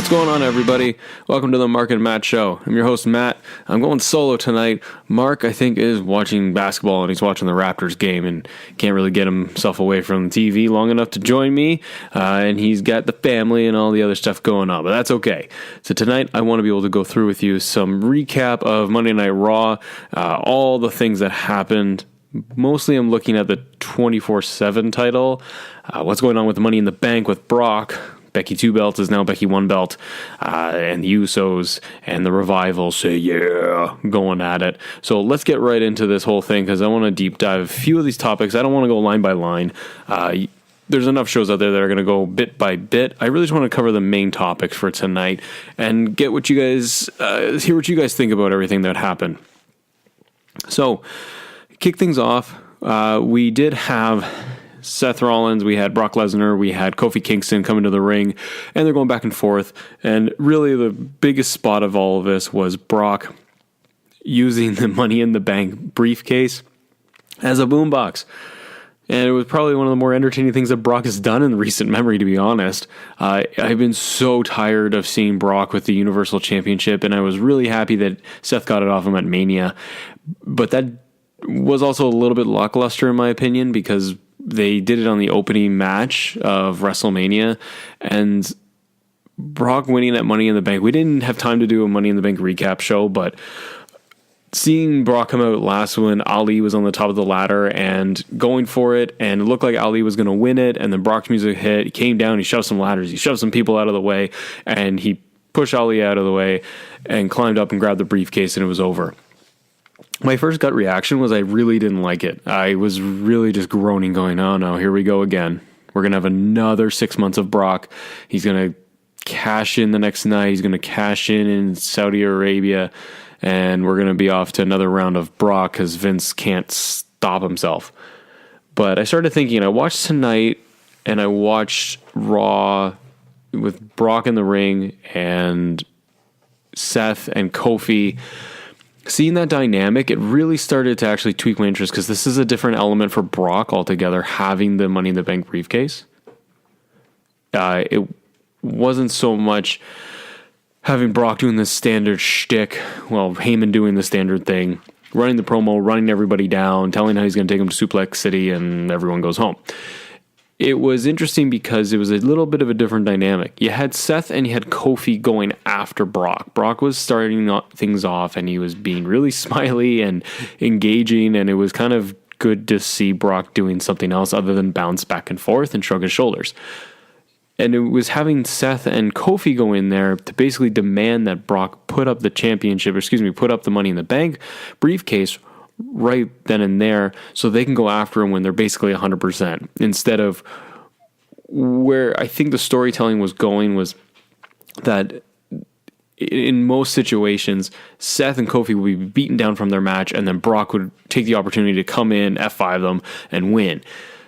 What's going on, everybody? Welcome to the Mark and Matt Show. I'm your host, Matt. I'm going solo tonight. Mark, I think, is watching basketball, and he's watching the Raptors game and can't really get himself away from the TV long enough to join me, and he's got the family and all the other stuff going on, but that's okay. So tonight, I want to be able to go through with you some recap of Monday Night Raw, all the things that happened. Mostly I'm looking at the 24/7 title, what's going on with Money in the Bank with Brock. Becky 2 belts is now Becky 1 belt, and the Usos and the Revival say yeah, going at it. So let's get right into this whole thing because I want to deep dive a few of these topics. I don't want to go line by line. There's enough shows out there that are going to go bit by bit. I really just want to cover the main topics for tonight and get what you guys, hear what you guys think about everything that happened. So, kick things off, we did have Seth Rollins, we had Brock Lesnar, we had Kofi Kingston coming to the ring, and they're going back and forth. And really the biggest spot of all of this was Brock using the Money in the Bank briefcase as a boombox. And it was probably one of the more entertaining things that Brock has done in recent memory, to be honest. I've been so tired of seeing Brock with the Universal Championship, and I was really happy that Seth got it off him at Mania. But that was also a little bit lackluster, in my opinion, because they did it on the opening match of WrestleMania, and Brock winning that Money in the Bank. We didn't have time to do a Money in the Bank recap show, but seeing Brock come out last when Ali was on the top of the ladder and going for it, and it looked like Ali was going to win it, and then Brock's music hit, he came down, he shoved some ladders, he shoved some people out of the way, and he pushed Ali out of the way and climbed up and grabbed the briefcase, and it was over. My first gut reaction was I really didn't like it. I was really just groaning, going, oh no, here we go again. We're going to have another 6 months of Brock. He's going to cash in the next night. He's going to cash in Saudi Arabia, and we're going to be off to another round of Brock because Vince can't stop himself. But I started thinking, I watched tonight, and I watched Raw with Brock in the ring and Seth and Kofi. Seeing that dynamic, it really started to actually tweak my interest because this is a different element for Brock altogether, having the Money in the Bank briefcase. It wasn't so much having Brock doing the standard shtick, well, Heyman doing the standard thing, running the promo, running everybody down, telling how he's going to take them to Suplex City, and everyone goes home. It was interesting because it was a little bit of a different dynamic. You had Seth and you had Kofi going after Brock. Brock was starting things off and he was being really smiley and engaging, and it was kind of good to see Brock doing something else other than bounce back and forth and shrug his shoulders. And it was having Seth and Kofi go in there to basically demand that Brock put up the put up the Money in the Bank briefcase right then and there so they can go after him when they're basically 100%, instead of where I think the storytelling was going was that in most situations Seth and Kofi would be beaten down from their match and then Brock would take the opportunity to come in, F5 them, and win.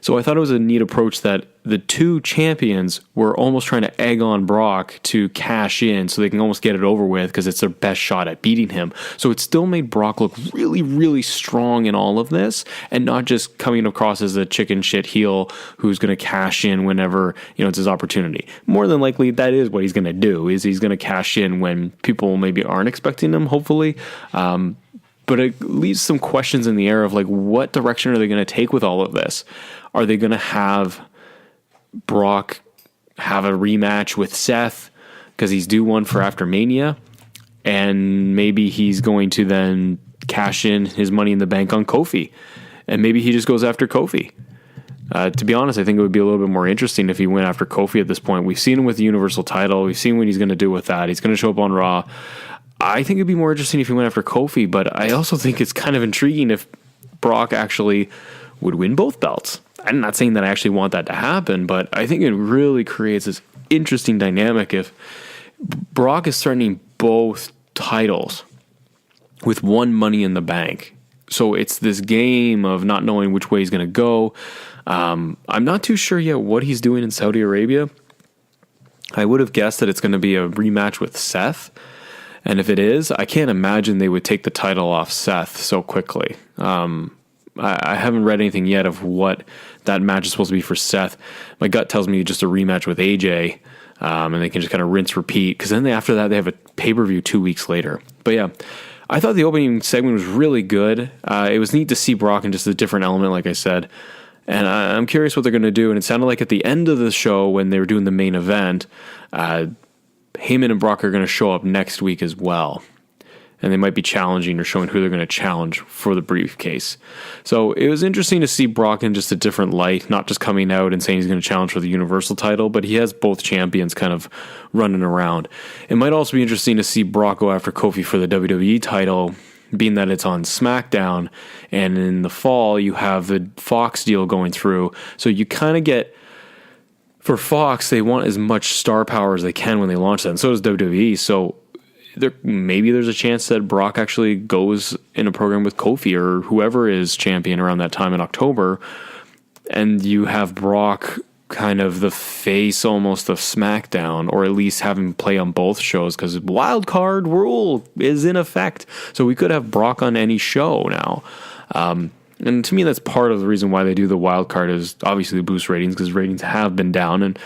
So I thought it was a neat approach that the two champions were almost trying to egg on Brock to cash in so they can almost get it over with because it's their best shot at beating him. So it still made Brock look really, really strong in all of this and not just coming across as a chicken shit heel who's going to cash in whenever, it's his opportunity. More than likely, that is what he's going to do, is he's going to cash in when people maybe aren't expecting him, hopefully. But it leaves some questions in the air of what direction are they going to take with all of this? Are they going to have Brock have a rematch with Seth because he's due one for after Mania, and maybe he's going to then cash in his Money in the Bank on Kofi, and maybe he just goes after Kofi? To be honest, I think it would be a little bit more interesting if he went after Kofi at this point. We've seen him with the Universal title. We've seen what he's going to do with that. He's going to show up on Raw. I think it'd be more interesting if he went after Kofi, but I also think it's kind of intriguing if Brock actually would win both belts. I'm not saying that I actually want that to happen, but I think it really creates this interesting dynamic if Brock is threatening both titles with one Money in the Bank. So it's this game of not knowing which way he's going to go. I'm not too sure yet what he's doing in Saudi Arabia. I would have guessed that it's going to be a rematch with Seth. And if it is, I can't imagine they would take the title off Seth so quickly. I haven't read anything yet of what that match is supposed to be for Seth. My gut tells me just a rematch with AJ. and they can just kind of rinse, repeat. Because then after that, they have a pay-per-view 2 weeks later. But yeah, I thought the opening segment was really good. It was neat to see Brock in just a different element, like I said. And I'm curious what they're going to do. And it sounded like at the end of the show, when they were doing the main event, Heyman and Brock are going to show up next week as well. And they might be challenging or showing who they're going to challenge for the briefcase. So it was interesting to see Brock in just a different light, not just coming out and saying he's going to challenge for the Universal title, but he has both champions kind of running around. It might also be interesting to see Brock go after Kofi for the WWE title, being that it's on SmackDown, and in the fall you have the Fox deal going through. So you kind of get, for Fox, they want as much star power as they can when they launch that, and so does WWE. So maybe there's a chance that Brock actually goes in a program with Kofi or whoever is champion around that time in October, and you have Brock kind of the face almost of SmackDown, or at least have him play on both shows, because wild card rule is in effect. So we could have Brock on any show now. And to me, that's part of the reason why they do the wild card, is obviously to boost ratings, because ratings have been down, and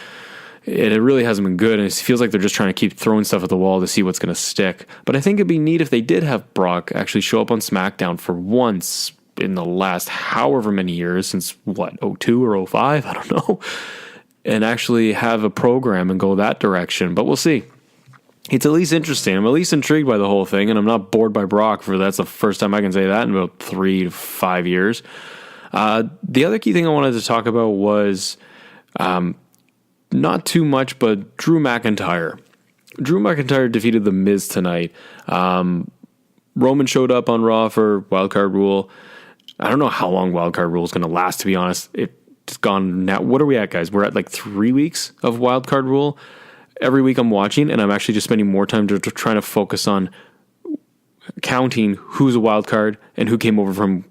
it really hasn't been good, and it feels like they're just trying to keep throwing stuff at the wall to see what's going to stick. But I think it'd be neat if they did have Brock actually show up on SmackDown for once in the last however many years, since, 02 or 05? I don't know. And actually have a program and go that direction. But we'll see. It's at least interesting. I'm at least intrigued by the whole thing, and I'm not bored by Brock, for that's the first time I can say that in about 3 to 5 years. The other key thing I wanted to talk about was... not too much, but Drew McIntyre. Drew McIntyre defeated The Miz tonight. Roman showed up on Raw for Wildcard Rule. I don't know how long Wildcard Rule is going to last, to be honest. It's gone now. What are we at, guys? We're at like 3 weeks of Wildcard Rule. Every week I'm watching, and I'm actually just spending more time to trying to focus on counting who's a wild card and who came over from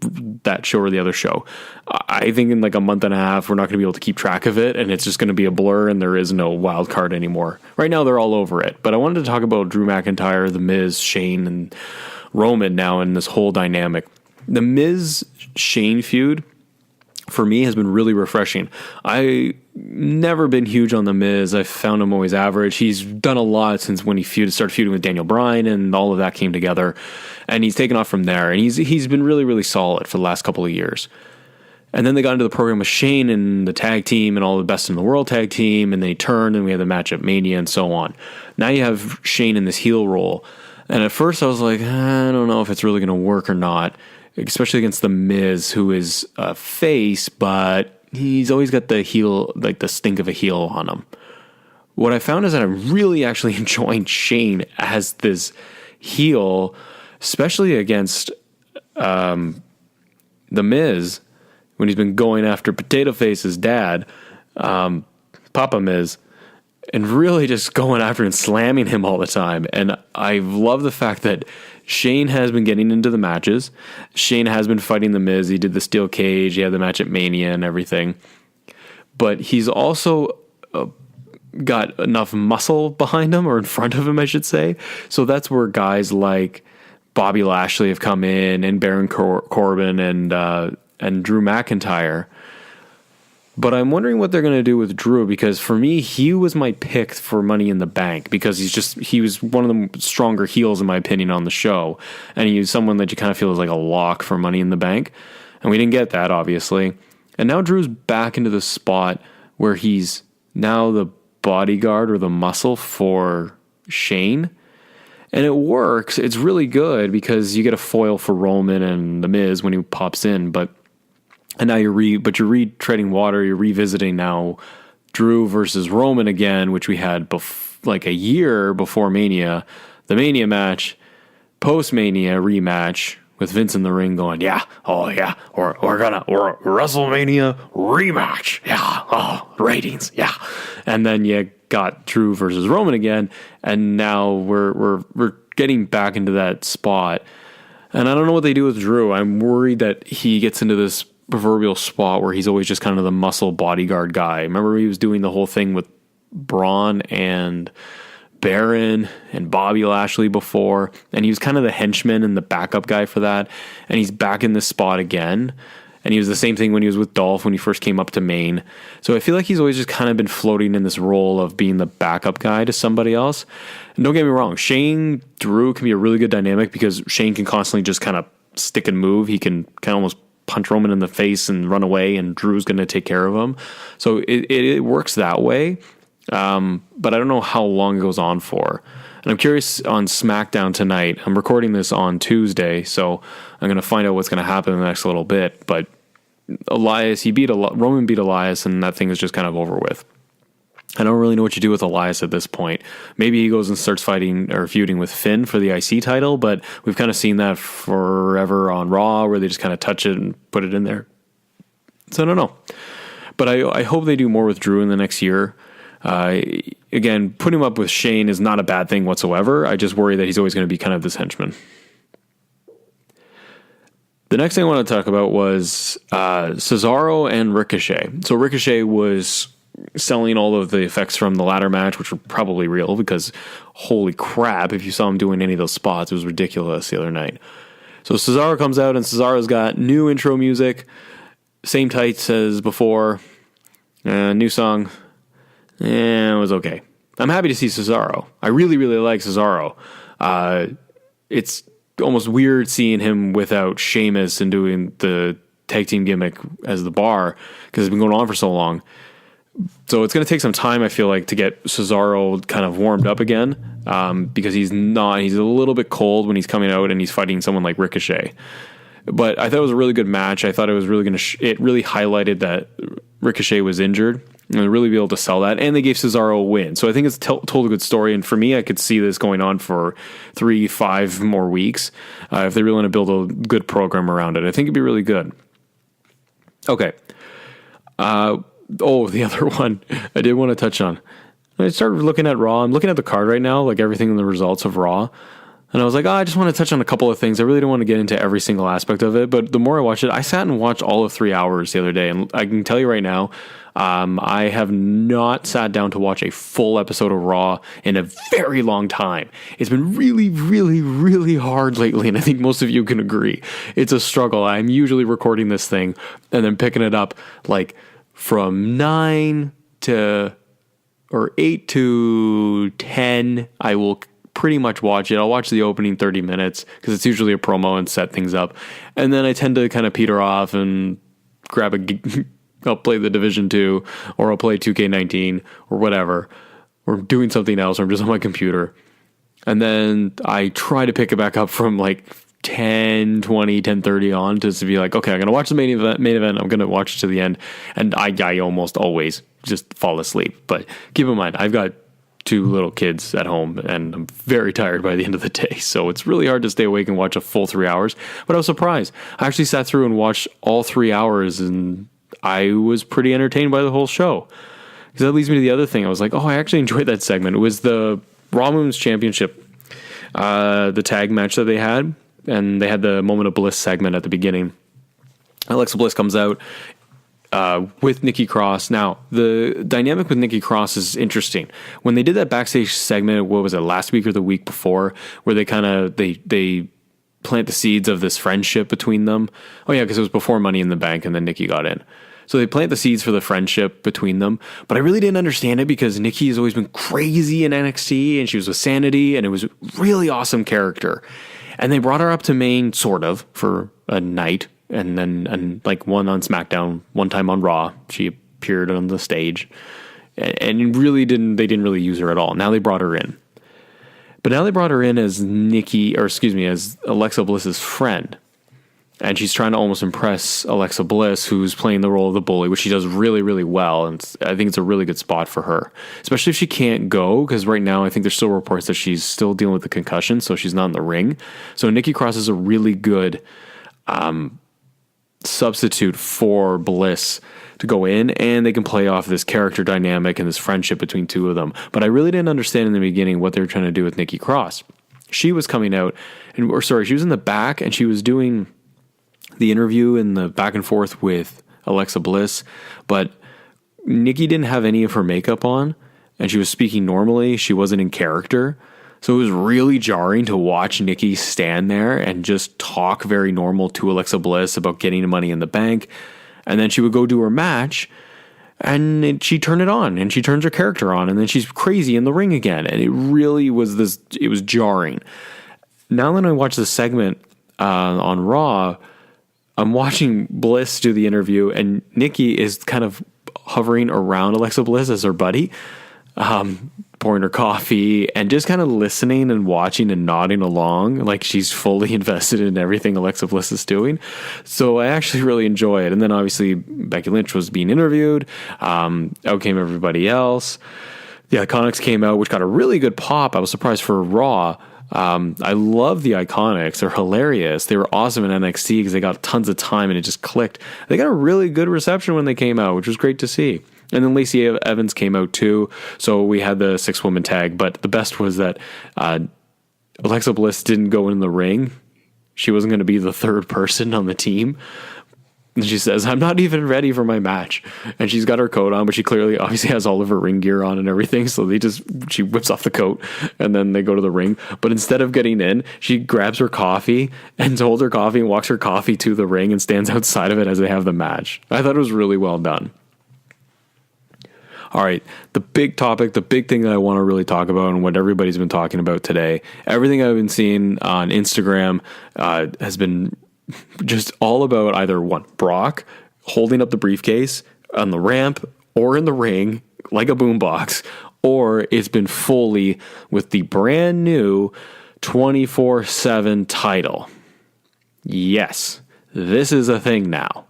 that show or the other show. I think in like a month and a half, we're not going to be able to keep track of it, and it's just going to be a blur, and there is no wild card anymore. Right now, they're all over it. But I wanted to talk about Drew McIntyre, The Miz, Shane, and Roman now in this whole dynamic. The Miz-Shane feud, for me, has been really refreshing. I never been huge on The Miz. I found him always average. He's done a lot since when he started feuding with Daniel Bryan, and all of that came together. And he's taken off from there. And he's been really, really solid for the last couple of years. And then they got into the program with Shane and the tag team and all the best in the world tag team. And then he turned, and we had the match at Mania and so on. Now you have Shane in this heel role. And at first I was like, I don't know if it's really going to work or not, especially against The Miz, who is a face, but he's always got the heel, like the stink of a heel on him. What I found is that I'm really actually enjoying Shane as this heel, especially against The Miz, when he's been going after Potato Face's dad, Papa Miz, and really just going after and slamming him all the time. And I love the fact that Shane has been getting into the matches. Shane has been fighting The Miz. He did the steel cage. He had the match at Mania and everything. But he's also got enough muscle behind him, or in front of him, I should say. So that's where guys like Bobby Lashley have come in, and Baron Corbin and Drew McIntyre. But I'm wondering what they're going to do with Drew, because for me, he was my pick for Money in the Bank, because he was one of the stronger heels, in my opinion, on the show. And he was someone that you kind of feel is like a lock for Money in the Bank. And we didn't get that, obviously. And now Drew's back into the spot where he's now the bodyguard or the muscle for Shane. And it works. It's really good, because you get a foil for Roman and The Miz when he pops in, and now you're retreading water. You're revisiting now Drew versus Roman again, which we had like a year before Mania. The Mania match, post-Mania rematch with Vince in the ring going, we're WrestleMania rematch. Ratings. Yeah. And then you got Drew versus Roman again, and now we're getting back into that spot. And I don't know what they do with Drew. I'm worried that he gets into this proverbial spot where he's always just kind of the muscle bodyguard guy. Remember, he was doing the whole thing with Braun and Baron and Bobby Lashley before, and he was kind of the henchman and the backup guy for that, and he's back in this spot again. And he was the same thing when he was with Dolph when he first came up to Maine. So I feel like he's always just kind of been floating in this role of being the backup guy to somebody else. And don't get me wrong, Shane Drew can be a really good dynamic because Shane can constantly just kind of stick and move. He can kind of almost punch Roman in the face and run away, and Drew's going to take care of him. So it works that way. But I don't know how long it goes on for. And I'm curious on SmackDown tonight. I'm recording this on Tuesday, so I'm going to find out what's going to happen in the next little bit. But Elias, Roman beat Elias, and that thing is just kind of over with. I don't really know what you do with Elias at this point. Maybe he goes and starts fighting or feuding with Finn for the IC title, but we've kind of seen that forever on Raw where they just kind of touch it and put it in there. So I don't know. But I hope they do more with Drew in the next year. Again, putting him up with Shane is not a bad thing whatsoever. I just worry that he's always going to be kind of this henchman. The next thing I want to talk about was Cesaro and Ricochet. So Ricochet was selling all of the effects from the ladder match, which were probably real because holy crap, if you saw him doing any of those spots, it was ridiculous the other night. So Cesaro comes out and Cesaro's got new intro music, same tights as before, new song. It was okay. I'm happy to see Cesaro. I really, really like Cesaro. It's almost weird seeing him without Sheamus and doing the tag team gimmick as the bar because it's been going on for so long. So it's going to take some time, I feel like, to get Cesaro kind of warmed up again because he's a little bit cold when he's coming out and he's fighting someone like Ricochet. But I thought it was a really good match. I thought it was really going to, it really highlighted that Ricochet was injured and really be able to sell that. And they gave Cesaro a win. So I think it's told a good story. And for me, I could see this going on for 3-5 more weeks if they really want to build a good program around it. I think it'd be really good. Okay. The other one I did want to touch on. I started looking at Raw. I'm looking at the card right now, like everything in the results of Raw. And I was like, I just want to touch on a couple of things. I really don't want to get into every single aspect of it. But the more I watched it, I sat and watched all of 3 hours the other day. And I can tell you right now, I have not sat down to watch a full episode of Raw in a very long time. It's been really, really, really hard lately. And I think most of you can agree. It's a struggle. I'm usually recording this thing and then picking it up like from 8 to 10. I will pretty much watch it. I'll watch the opening 30 minutes because it's usually a promo and set things up. And then I tend to kind of peter off and I'll play the Division 2 or I'll play 2K19 or whatever, or doing something else, or I'm just on my computer. And then I try to pick it back up from like 10:20, 10:30 on to be like, okay, I'm going to watch the main event. I'm going to watch it to the end. And I almost always just fall asleep. But keep in mind, I've got 2 little kids at home and I'm very tired by the end of the day. So it's really hard to stay awake and watch a full 3 hours. But I was surprised. I actually sat through and watched all 3 hours and I was pretty entertained by the whole show. Because that leads me to the other thing. I was like, I actually enjoyed that segment. It was the Raw Women's Championship, the tag match that they had. And they had the Moment of Bliss segment at the beginning. Alexa Bliss comes out with Nikki Cross. Now, the dynamic with Nikki Cross is interesting. When they did that backstage segment, what was it, last week or the week before, where they kind of, they plant the seeds of this friendship between them. Oh yeah, because it was before Money in the Bank and then Nikki got in. So they plant the seeds for the friendship between them. But I really didn't understand it because Nikki has always been crazy in NXT and she was with Sanity and it was a really awesome character. And they brought her up to Maine, sort of, for a night. And like one on SmackDown, one time on Raw, she appeared on the stage. And they didn't really use her at all. Now they brought her in. But now they brought her in as as Alexa Bliss's friend. And she's trying to almost impress Alexa Bliss, who's playing the role of the bully, which she does really, really well. And I think it's a really good spot for her, especially if she can't go, because right now I think there's still reports that she's still dealing with the concussion, so she's not in the ring. So Nikki Cross is a really good substitute for Bliss to go in, and they can play off this character dynamic and this friendship between 2 of them. But I really didn't understand in the beginning what they were trying to do with Nikki Cross. She was coming out, she was in the back, and she was doing the interview and the back and forth with Alexa Bliss, but Nikki didn't have any of her makeup on, and she was speaking normally. She wasn't in character. So it was really jarring to watch Nikki stand there and just talk very normal to Alexa Bliss about getting Money in the Bank. And then she would go do her match and she turned it on and she turns her character on and then she's crazy in the ring again. And it really was it was jarring. Now that I watch the segment on Raw, I'm watching Bliss do the interview and Nikki is kind of hovering around Alexa Bliss as her buddy, pouring her coffee and just kind of listening and watching and nodding along like she's fully invested in everything Alexa Bliss is doing. So I actually really enjoy it. And then obviously Becky Lynch was being interviewed. Out came everybody else. The Iconics came out, which got a really good pop. I was surprised for Raw. I love the Iconics. They're hilarious. They were awesome in NXT because they got tons of time and it just clicked. They got a really good reception when they came out, which was great to see. And then Lacey Evans came out too. So we had the 6-woman tag. But the best was that Alexa Bliss didn't go in the ring. She wasn't going to be the third person on the team. And she says, I'm not even ready for my match. And she's got her coat on, but she clearly obviously has all of her ring gear on and everything. So she whips off the coat and then they go to the ring. But instead of getting in, she grabs her coffee and holds her coffee and walks her coffee to the ring and stands outside of it as they have the match. I thought it was really well done. All right, the big topic, the big thing that I want to really talk about and what everybody's been talking about today, everything I've been seeing on Instagram has been just all about either Brock holding up the briefcase on the ramp or in the ring like a boombox, or it's been fully with the brand new 24/7 title. Yes, this is a thing now.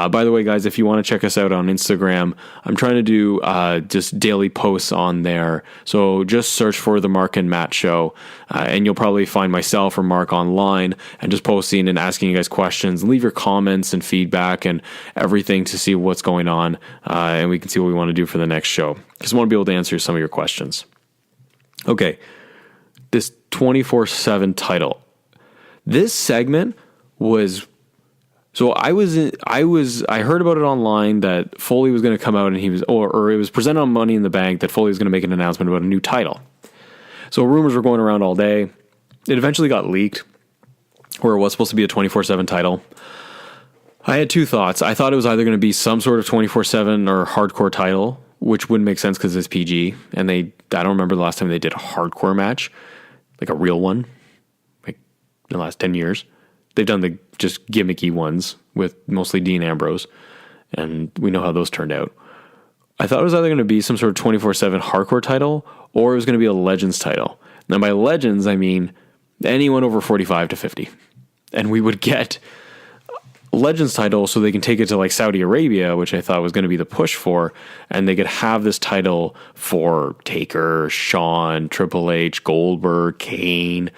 By the way, guys, if you want to check us out on Instagram, I'm trying to do just daily posts on there. So just search for The Mark and Matt Show, and you'll probably find myself or Mark online and just posting and asking you guys questions. Leave your comments and feedback and everything to see what's going on, and we can see what we want to do for the next show. Just want to be able to answer some of your questions. Okay, this 24/7 title. This segment was... So I heard about it online that Foley was going to come out and he was, or it was presented on Money in the Bank that Foley was going to make an announcement about a new title. So rumors were going around all day. It eventually got leaked where it was supposed to be a 24/7 title. I had two thoughts. I thought it was either going to be some sort of 24/7 or hardcore title, which wouldn't make sense because it's PG. And I don't remember the last time they did a hardcore match, like a real one, like in the last 10 years. They've done the just gimmicky ones with mostly Dean Ambrose, and we know how those turned out. I thought it was either going to be some sort of 24/7 hardcore title or it was going to be a Legends title. Now, by Legends, I mean anyone over 45 to 50. And we would get Legends title so they can take it to like Saudi Arabia, which I thought was going to be the push for, and they could have this title for Taker, Shawn, Triple H, Goldberg, Kane,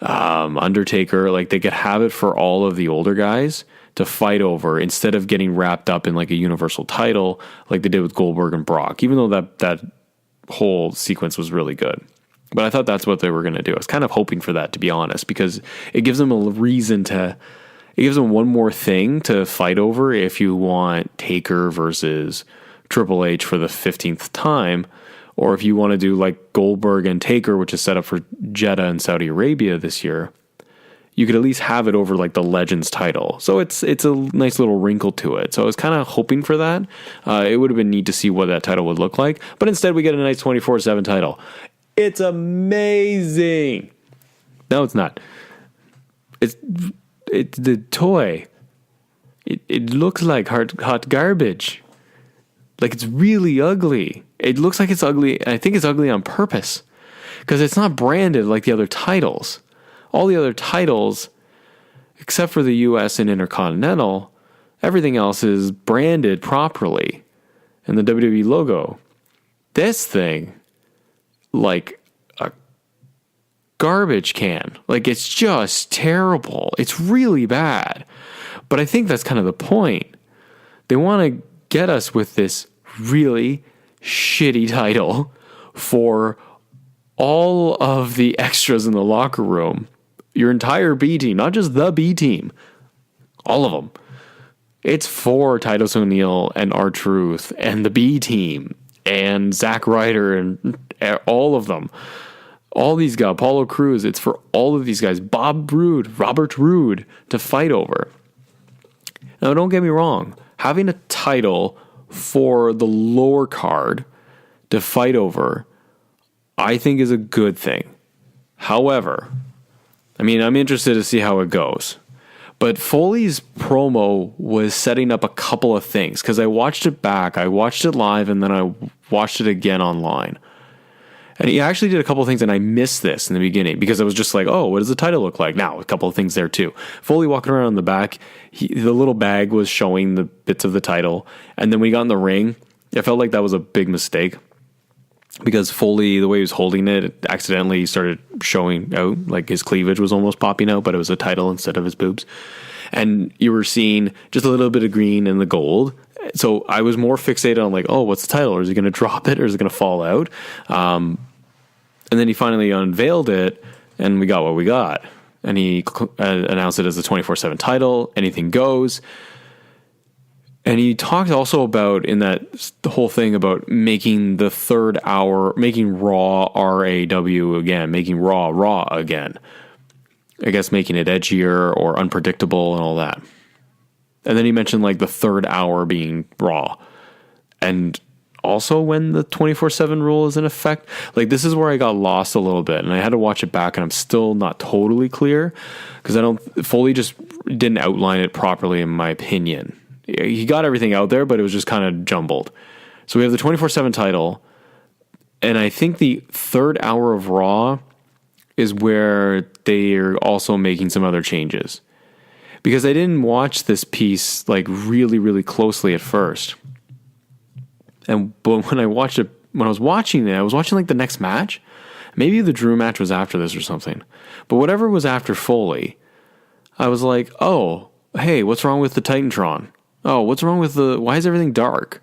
Undertaker. Like they could have it for all of the older guys to fight over instead of getting wrapped up in like a universal title like they did with Goldberg and Brock, even though that whole sequence was really good. But I thought that's what they were going to do. I was kind of hoping for that, to be honest, because it gives them a reason it gives them one more thing to fight over if you want Taker versus Triple H for the 15th time. Or if you want to do like Goldberg and Taker, which is set up for Jeddah and Saudi Arabia this year, you could at least have it over like the Legends title. So it's a nice little wrinkle to it. So I was kind of hoping for that. It would have been neat to see what that title would look like. But instead we get a nice 24/7 title. It's amazing. No, it's not. It's the toy. It looks like hot garbage. Like it's really ugly. It looks like it's ugly. I think it's ugly on purpose because it's not branded like the other titles. All the other titles, except for the US and Intercontinental, everything else is branded properly and the WWE logo. This thing, like a garbage can. Like it's just terrible. It's really bad. But I think that's kind of the point. They want to get us with this really shitty title for all of the extras in the locker room. Your entire B team, not just the B team, all of them. It's for Titus O'Neil and R-Truth and the B team and Zack Ryder and all of them. All these guys, Apollo Crews, it's for all of these guys, Robert Roode, to fight over. Now, don't get me wrong. Having a title for the lower card to fight over, I think is a good thing. However, I mean, I'm interested to see how it goes. But Foley's promo was setting up a couple of things, because I watched it back. I watched it live, and then I watched it again online. And he actually did a couple of things, and I missed this in the beginning because I was just like, oh, what does the title look like? Now, a couple of things there too. Foley walking around in the back, the little bag was showing the bits of the title. And then when he got in the ring, I felt like that was a big mistake because Foley, the way he was holding it, accidentally started showing out, like his cleavage was almost popping out, but it was a title instead of his boobs. And you were seeing just a little bit of green and the gold. So I was more fixated on like, oh, what's the title? Or is he going to drop it or is it going to fall out? And then he finally unveiled it and we got what we got. And he announced it as the 24/7 title. Anything goes. And he talked also about in that the whole thing about making the third hour, making Raw RAW again, making Raw again. I guess making it edgier or unpredictable and all that. And then he mentioned like the third hour being Raw. And also when the 24/7 rule is in effect. Like this is where I got lost a little bit and I had to watch it back and I'm still not totally clear because Foley just didn't outline it properly in my opinion. He got everything out there, but it was just kind of jumbled. So we have the 24/7 title and I think the third hour of Raw is where they're also making some other changes. Because I didn't watch this piece like really, really closely at first. But when I was watching it, I was watching like the next match. Maybe the Drew match was after this or something. But whatever was after Foley, I was like, oh, hey, what's wrong with the Titantron? Oh, what's wrong with why is everything dark?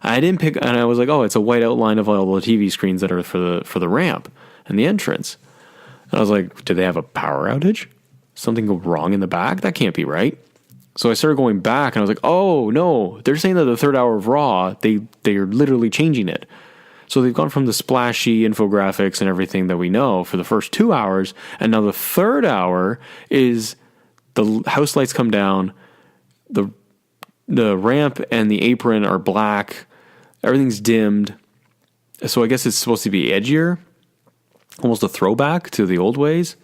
And I was like, oh, it's a white outline of all the TV screens that are for the ramp and the entrance. And I was like, did they have a power outage? Something go wrong in the back? That can't be right. So I started going back and I was like, oh no, they're saying that the third hour of Raw, they're literally changing it. So they've gone from the splashy infographics and everything that we know for the first 2 hours. And now the third hour is the house lights come down. The ramp and the apron are black. Everything's dimmed. So I guess it's supposed to be edgier. Almost a throwback to the old ways.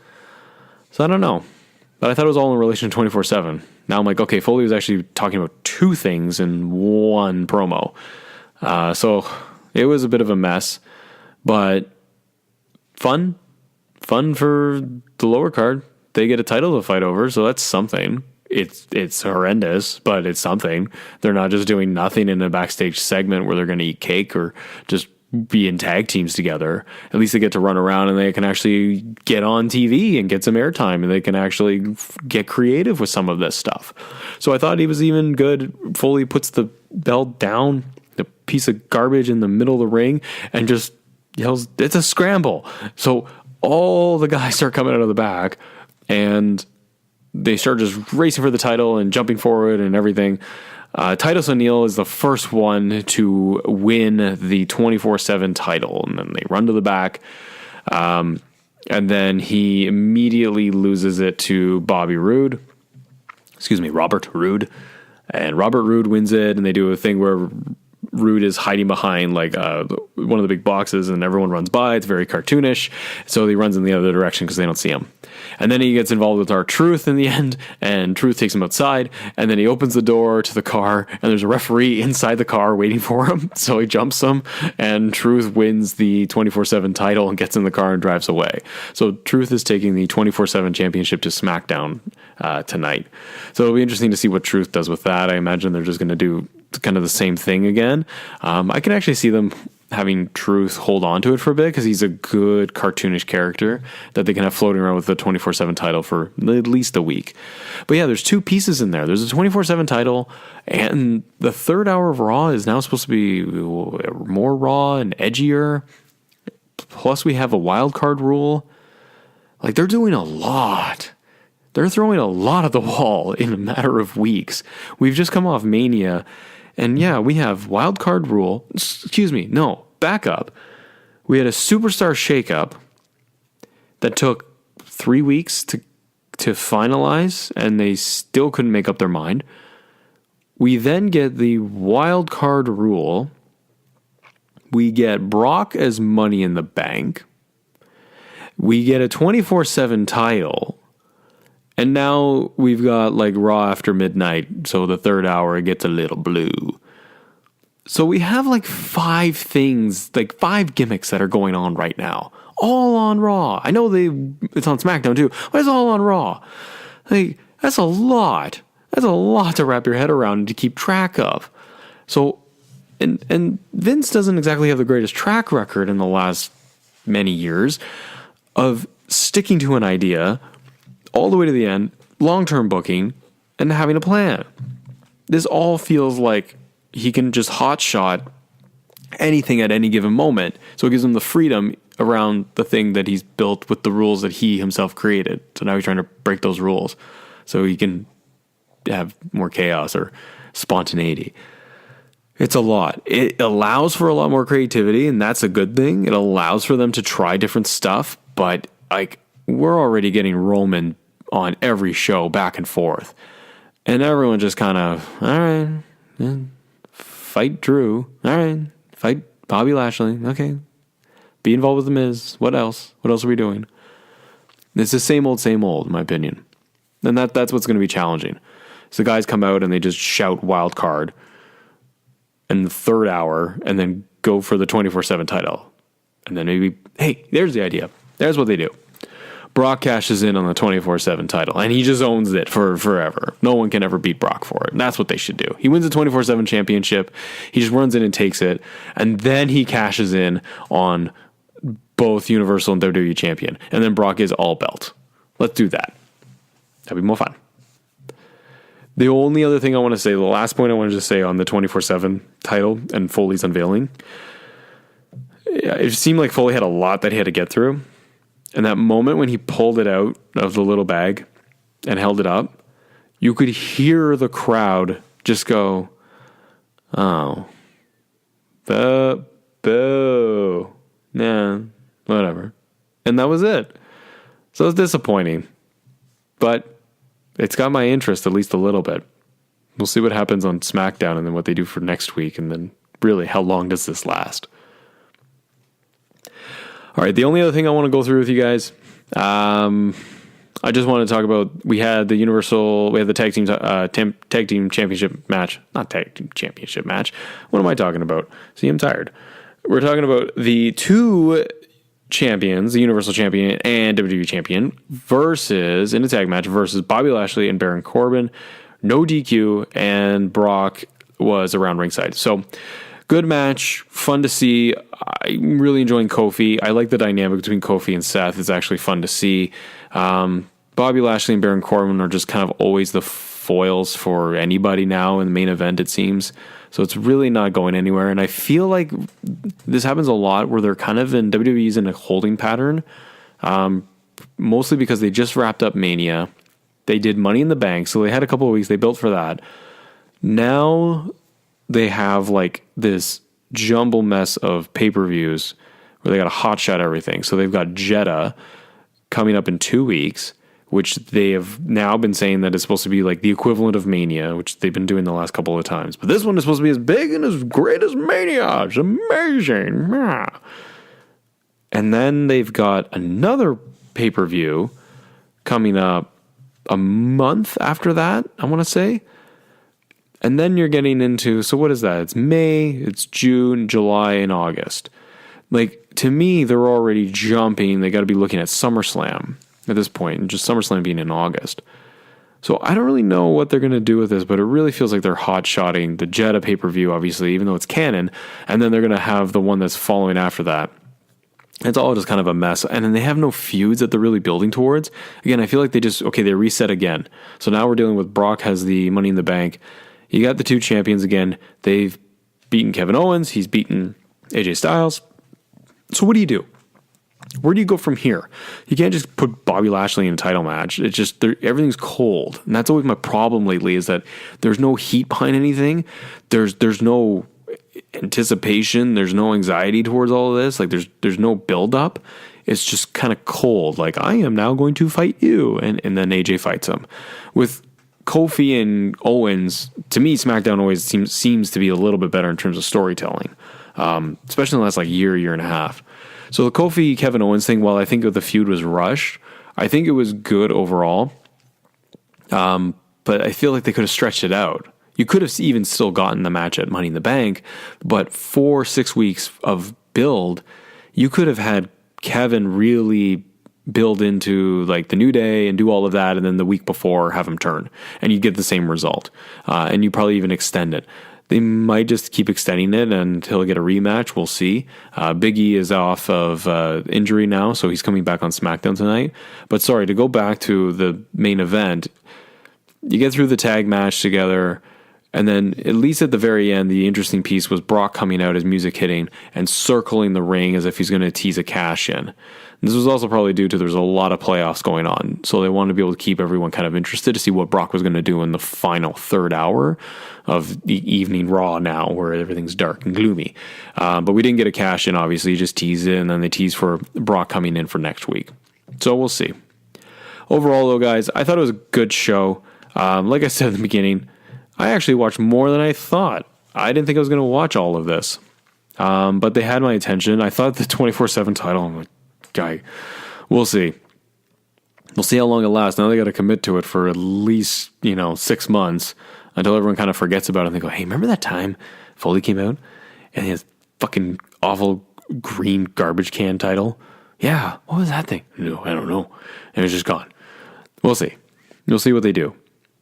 So I don't know. But I thought it was all in relation to 24/7. Now I'm like, okay, Foley was actually talking about two things in one promo. So it was a bit of a mess. But fun for the lower card. They get a title to fight over, so that's something. It's horrendous, but it's something. They're not just doing nothing in a backstage segment where they're going to eat cake or just be in tag teams together. At least they get to run around and they can actually get on TV and get some airtime and they can actually get creative with some of this stuff. So I thought he was even good. Foley puts the belt down, the piece of garbage in the middle of the ring and just yells, it's a scramble. So all the guys start coming out of the back and they start just racing for the title and jumping forward and everything. Titus O'Neil is the first one to win the 24/7 title, and then they run to the back, and then he immediately loses it to Robert Roode, and Robert Roode wins it, and they do a thing where Roode is hiding behind like one of the big boxes, and everyone runs by. It's very cartoonish, so he runs in the other direction because they don't see him. And then he gets involved with R-Truth in the end, and Truth takes him outside, and then he opens the door to the car, and there's a referee inside the car waiting for him, so he jumps him, and Truth wins the 24/7 title and gets in the car and drives away. So Truth is taking the 24/7 championship to SmackDown tonight. So it'll be interesting to see what Truth does with that. I imagine they're just going to do kind of the same thing again. I can actually see them having Truth hold on to it for a bit because he's a good cartoonish character that they can have floating around with the 24/7 title for at least a week. But yeah, there's two pieces in there. There's a 24/7 title, and the third hour of Raw is now supposed to be more raw and edgier. Plus, we have a wild card rule. Like, they're doing a lot. They're throwing a lot at the wall in a matter of weeks. We've just come off Mania. And yeah, we have wild card rule. Excuse me, no, back up. We had a superstar shakeup, that took 3 weeks to finalize, and they still couldn't make up their mind. We then get the wild card rule. We get Brock as Money in the Bank. We get a 24/7 title. And now we've got like Raw after midnight. So the third hour, it gets a little blue. So we have like 5 things, like 5 gimmicks that are going on right now. All on Raw. I know it's on SmackDown too, but it's all on Raw. Like, that's a lot. That's a lot to wrap your head around and to keep track of. So, and Vince doesn't exactly have the greatest track record in the last many years of sticking to an idea all the way to the end, long-term booking, and having a plan. This all feels like he can just hotshot anything at any given moment. So it gives him the freedom around the thing that he's built with the rules that he himself created. So now he's trying to break those rules so he can have more chaos or spontaneity. It's a lot. It allows for a lot more creativity, and that's a good thing. It allows for them to try different stuff, but like, we're already getting Roman on every show back and forth. And everyone just kind of, all right, fight Drew. All right, fight Bobby Lashley. Okay. Be involved with The Miz. What else? What else are we doing? It's the same old, in my opinion. And that's what's going to be challenging. So the guys come out and they just shout wild card in the third hour and then go for the 24/7 title. And then maybe, hey, there's the idea. There's what they do. Brock cashes in on the 24/7 title and he just owns it for forever. No one can ever beat Brock for it. And that's what they should do. He wins the 24/7 championship. He just runs in and takes it. And then he cashes in on both Universal and WWE champion. And then Brock is all belt. Let's do that. That'd be more fun. The only other thing I want to say, the last point I wanted to say on the 24/7 title and Foley's unveiling, it seemed like Foley had a lot that he had to get through. And that moment when he pulled it out of the little bag and held it up, you could hear the crowd just go, oh, boo, nah, whatever. And that was it. So it's disappointing. But it's got my interest at least a little bit. We'll see what happens on SmackDown and then what they do for next week. And then really, how long does this last? All right, the only other thing I want to go through with you guys, I just want to talk about, we had the tag team championship match. Not tag team championship match. What am I talking about? See, I'm tired. We're talking about the 2 champions, the Universal Champion and WWE Champion, versus, in a tag match, versus Bobby Lashley and Baron Corbin. No DQ, and Brock was around ringside. So, good match, fun to see. I'm really enjoying Kofi. I like the dynamic between Kofi and Seth. It's actually fun to see. Bobby Lashley and Baron Corbin are just kind of always the foils for anybody now in the main event, it seems. So it's really not going anywhere. And I feel like this happens a lot where they're kind of in, WWE's in a holding pattern. Mostly because they just wrapped up Mania. They did Money in the Bank. So they had a couple of weeks. They built for that. Now they have like this jumble mess of pay-per-views where they got to hotshot everything. So they've got Jeddah coming up in 2 weeks, which they have now been saying that it's supposed to be like the equivalent of Mania, which they've been doing the last couple of times. But this one is supposed to be as big and as great as Mania. It's amazing. And then they've got another pay-per-view coming up a month after that, I want to say. And then you're getting into, so what is that? It's May, it's June, July, and August. Like, to me, they're already jumping. They got to be looking at SummerSlam at this point, and just SummerSlam being in August. So I don't really know what they're going to do with this, but it really feels like they're hot-shotting the Jeddah pay-per-view, obviously, even though it's canon, and then they're going to have the one that's following after that. It's all just kind of a mess, and then they have no feuds that they're really building towards. Again, I feel like they reset again. So now we're dealing with Brock has the Money in the Bank. You got the 2 champions again. They've beaten Kevin Owens. He's beaten AJ Styles. So what do you do? Where do you go from here? You can't just put Bobby Lashley in a title match. It's just, everything's cold. And that's always my problem lately, is that there's no heat behind anything. There's no anticipation. There's no anxiety towards all of this. Like there's no build up. it's just kind of cold. Like, I am now going to fight you. And then AJ fights him. With Kofi and Owens, to me, SmackDown always seems to be a little bit better in terms of storytelling, especially in the last like year and a half. So the Kofi Kevin Owens thing, while I think the feud was rushed, I think it was good overall. But I feel like they could have stretched it out. You could have even still gotten the match at Money in the Bank, but 4-6 weeks of build, you could have had Kevin really build into like the New Day and do all of that, and then the week before have him turn, and you get the same result. And you probably even extend it. They might just keep extending it until they get a rematch. We'll see. Big E is off of injury now, so he's coming back on SmackDown tonight. But sorry, to go back to the main event, you get through the tag match together, and then at least at the very end, the interesting piece was Brock coming out, his music hitting, and circling the ring as if he's going to tease a cash in. This was also probably due to there's a lot of playoffs going on, so they wanted to be able to keep everyone kind of interested to see what Brock was going to do in the final third hour of the evening Raw now, where everything's dark and gloomy. But we didn't get a cash in, obviously. You just teased it, and then they teased for Brock coming in for next week. So we'll see. Overall, though, guys, I thought it was a good show. Like I said at the beginning, I actually watched more than I thought. I didn't think I was going to watch all of this. But they had my attention. I thought the 24/7 title, I'm like, guy, we'll see. We'll see how long it lasts. Now they got to commit to it for at least, 6 months until everyone kind of forgets about it. And they go, hey, remember that time Foley came out and his fucking awful green garbage can title? Yeah, what was that thing? No, I don't know. And it was just gone. We'll see. We'll see what they do.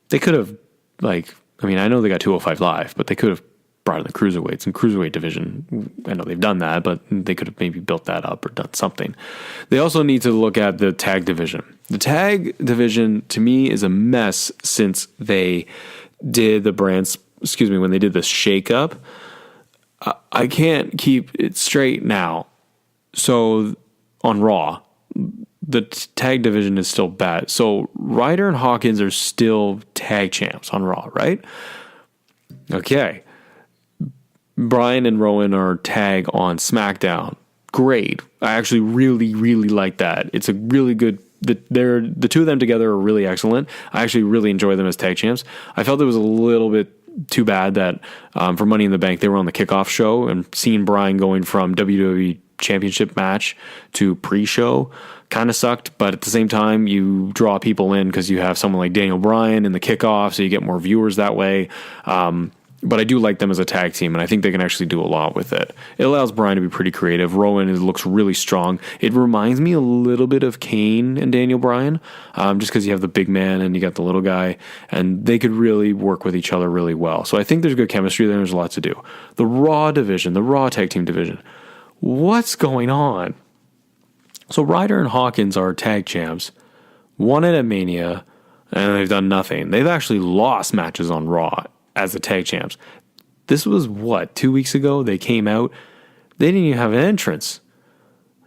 They could have, I know they got 205 Live, but they could have brought in the cruiserweights and cruiserweight division. I know they've done that, but they could have maybe built that up or done something. They also need to look at the tag division. The tag division, to me, is a mess since they did when they did the shakeup. I can't keep it straight now. So on Raw, the tag division is still bad. So Ryder and Hawkins are still tag champs on Raw, right? Okay. Bryan and Rowan are tag on SmackDown. Great. I actually really, really like that. It's a really good... The two of them together are really excellent. I actually really enjoy them as tag champs. I felt it was a little bit too bad that for Money in the Bank, they were on the kickoff show, and seeing Bryan going from WWE Championship match to pre-show kind of sucked, but at the same time, you draw people in because you have someone like Daniel Bryan in the kickoff, so you get more viewers that way. But I do like them as a tag team, and I think they can actually do a lot with it. It allows Bryan to be pretty creative. Rowan looks really strong. It reminds me a little bit of Kane and Daniel Bryan, just because you have the big man and you got the little guy, and they could really work with each other really well. So I think there's good chemistry there. There's a lot to do. The Raw division, the Raw tag team division, what's going on? So Ryder and Hawkins are tag champs, won it at Mania, and they've done nothing. They've actually lost matches on Raw as the tag champs. This was 2 weeks ago? They came out. They didn't even have an entrance.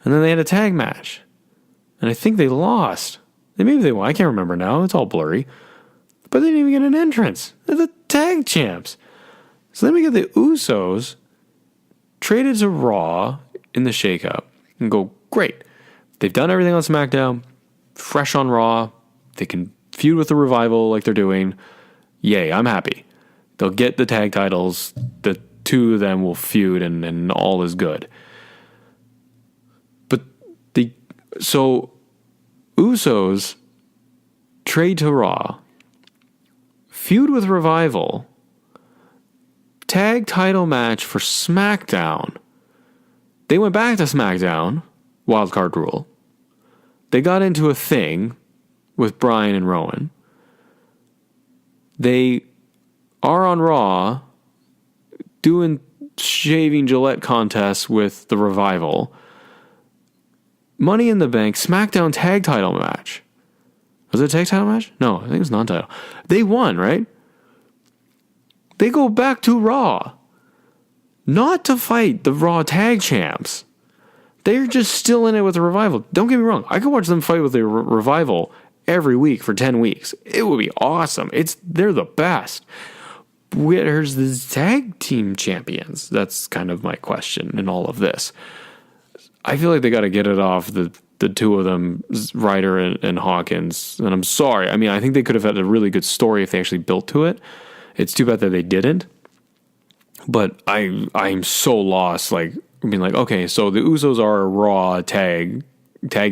And then they had a tag match. And I think they lost. Maybe they won. I can't remember now. It's all blurry. But they didn't even get an entrance. They're the tag champs. So then we get the Usos traded to Raw in the shakeup and go, great. They've done everything on SmackDown, fresh on Raw. They can feud with the Revival like they're doing. Yay, I'm happy. They'll get the tag titles. The two of them will feud, and all is good. But so Usos trade to Raw, feud with Revival, tag title match for SmackDown. They went back to SmackDown, wildcard rule. They got into a thing with Bryan and Rowan. They are on Raw doing shaving Gillette contests with the Revival. Money in the Bank, SmackDown tag title match. Was it a tag title match? No, I think it was non-title. They won, right? They go back to Raw. Not to fight the Raw tag champs. They're just still in it with the Revival. Don't get me wrong. I could watch them fight with the Revival every week for 10 weeks. It would be awesome. They're the best. Where's the tag team champions? That's kind of my question in all of this. I feel like they got to get it off the the two of them, Ryder and Hawkins. And I'm sorry. I mean, I think they could have had a really good story if they actually built to it. It's too bad that they didn't. But I'm so lost. Like, I mean, like, okay, so the Usos are a Raw tag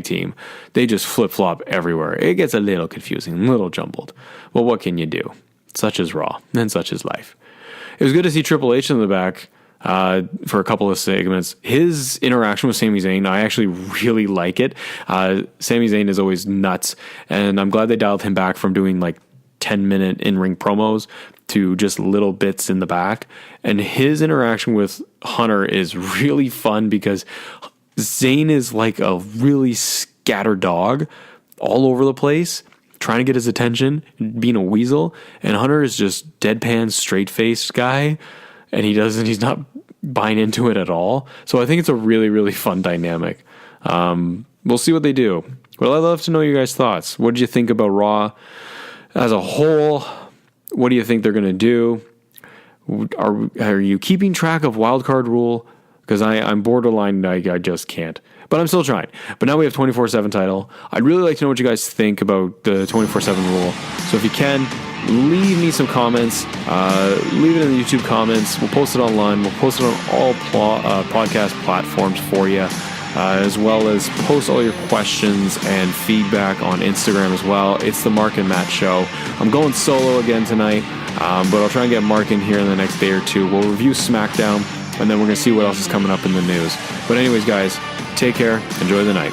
team. They just flip flop everywhere. It gets a little confusing, a little jumbled. Well, what can you do? Such is Raw, and such is life. It was good to see Triple H in the back for a couple of segments. His interaction with Sami Zayn, I actually really like it. Sami Zayn is always nuts, and I'm glad they dialed him back from doing like 10-minute in-ring promos to just little bits in the back. And his interaction with Hunter is really fun because Zayn is like a really scattered dog all over the place, trying to get his attention, being a weasel. And Hunter is just deadpan, straight-faced guy, and he's not buying into it at all. So I think it's a really, really fun dynamic. We'll see what they do. Well, I'd love to know your guys' thoughts. What did you think about Raw as a whole? What do you think they're going to do? Are you keeping track of wildcard rule? Because I'm borderline, I just can't. But I'm still trying. But now we have 24/7 title. I'd really like to know what you guys think about the 24/7 rule. So if you can, leave me some comments. Leave it in the YouTube comments. We'll post it online. We'll post it on all podcast platforms for you, as well as post all your questions and feedback on Instagram as well. It's the Mark and Matt Show. I'm going solo again tonight, but I'll try and get Mark in here in the next day or two. We'll review SmackDown, and then we're going to see what else is coming up in the news. But anyways, guys, take care. Enjoy the night.